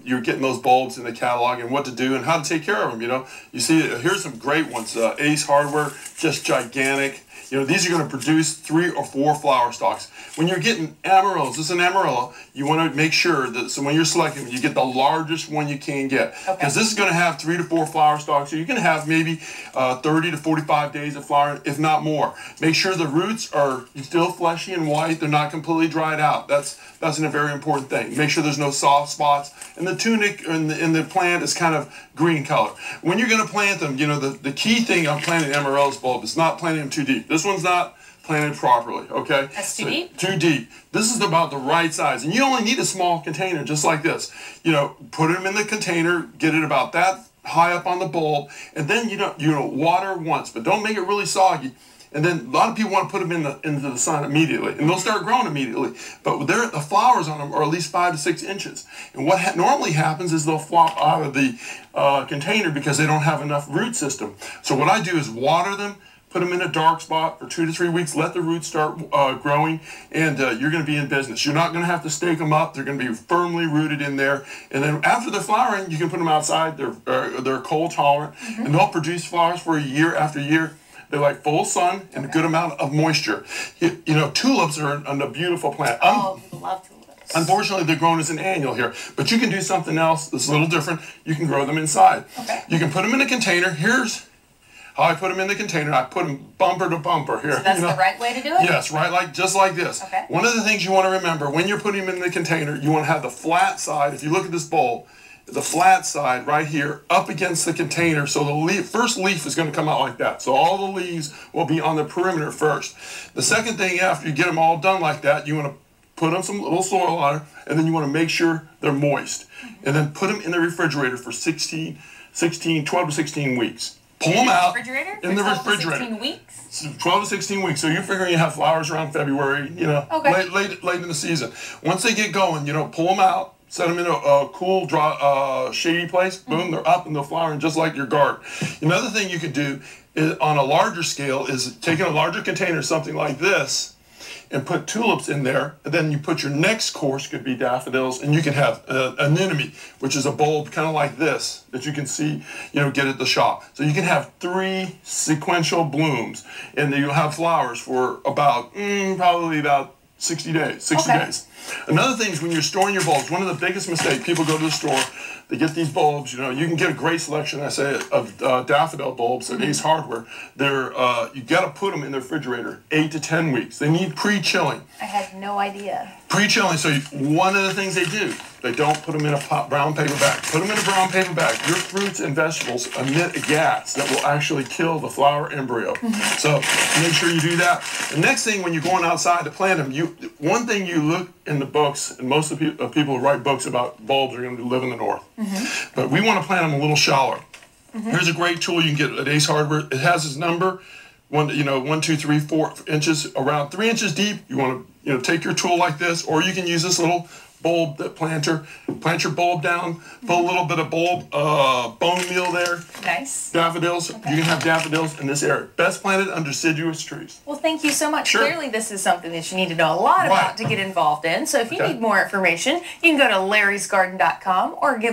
You're getting those bulbs in the catalog and what to do and how to take care of them, you know. You see, here's some great ones. Ace Hardware, just gigantic. You know, these are going to produce 3 or 4 flower stalks. When you're getting amarillas, this is an amarilla, you want to make sure that, so when you're selecting, you get the largest one you can get. Because this is going to have 3 to 4 flower stalks, so you can have maybe 30 to 45 days of flowering, if not more. Make sure the roots are still fleshy and white, they're not completely dried out. That's a very important thing. Make sure there's no soft spots, and the tunic in the plant is kind of green color. When you're going to plant them, you know, the key thing on planting amaryllis bulb is not planting them too deep. This one's not planted properly, okay? That's too deep? Too deep. This is about the right size, and you only need a small container just like this. You know, put them in the container, get it about that high up on the bulb, and then you know water once, but don't make it really soggy. And then a lot of people want to put them into the sun immediately, and they'll start growing immediately. But the flowers on them are at least 5 to 6 inches. And what normally happens is they'll flop out of the container because they don't have enough root system. So what I do is water them, put them in a dark spot for 2 to 3 weeks, let the roots start growing, and you're going to be in business. You're not going to have to stake them up. They're going to be firmly rooted in there. And then after they're flowering, you can put them outside. They're cold tolerant, and they'll produce flowers for a year after year. They like full sun and a good amount of moisture. You know, tulips are a beautiful plant. Oh, people love tulips. Unfortunately, they're grown as an annual here, but you can do something else that's a little different. You can grow them inside. Okay. You can put them in a container. Here's how I put them in the container. I put them bumper to bumper here. So that's the right way to do it? Yes, right, just like this. Okay. One of the things you want to remember, when you're putting them in the container, you want to have the flat side. If you look at this bulb, the flat side right here up against the container, so the first leaf is going to come out like that. So all the leaves will be on the perimeter first. The second thing, after you get them all done like that, you want to put on some little soil water, and then you want to make sure they're moist. And then put them in the refrigerator for 12 to 16 weeks. Pull them out in the refrigerator. 16 weeks? 12 to 16 weeks. So you're figuring you have flowers around February, you know, late in the season. Once they get going, you know, pull them out. Set them in a cool, dry, shady place. Boom, they're up and they're flowering just like your garden. Another thing you could do is, on a larger scale, is taking a larger container, something like this, and put tulips in there. And then you put your next course, could be daffodils, and you can have anemone, which is a bulb kind of like this that you can see, you know, get at the shop. So you can have 3 sequential blooms, and then you'll have flowers for about probably about 60 days. 60 days. Another thing is when you're storing your bulbs, one of the biggest mistakes, people go to the store, they get these bulbs, you know, you can get a great selection, I say, of daffodil bulbs at Ace Hardware. You got to put them in the refrigerator 8 to 10 weeks. They need pre-chilling. I had no idea. Pre-chilling, so one of the things they do, they don't put them in a brown paper bag. Put them in a brown paper bag. Your fruits and vegetables emit a gas that will actually kill the flower embryo. So make sure you do that. The next thing, when you're going outside to plant them, one thing you look in the books, and most of the people who write books about bulbs are going to live in the north. But we want to plant them a little shallower. Here's a great tool you can get at Ace Hardware. It has its number, 1, 2, 3, 4 inches, around 3 inches deep. You want to, take your tool like this, or you can use this little bulb planter. Plant your bulb down. Put a little bit of bone meal there. Nice. Daffodils. You can have daffodils in this area. Best planted under deciduous trees. Well, thank you so much. Sure. Clearly, this is something that you need to know a lot about to get involved in. So if you need more information, you can go to larrysgarden.com or give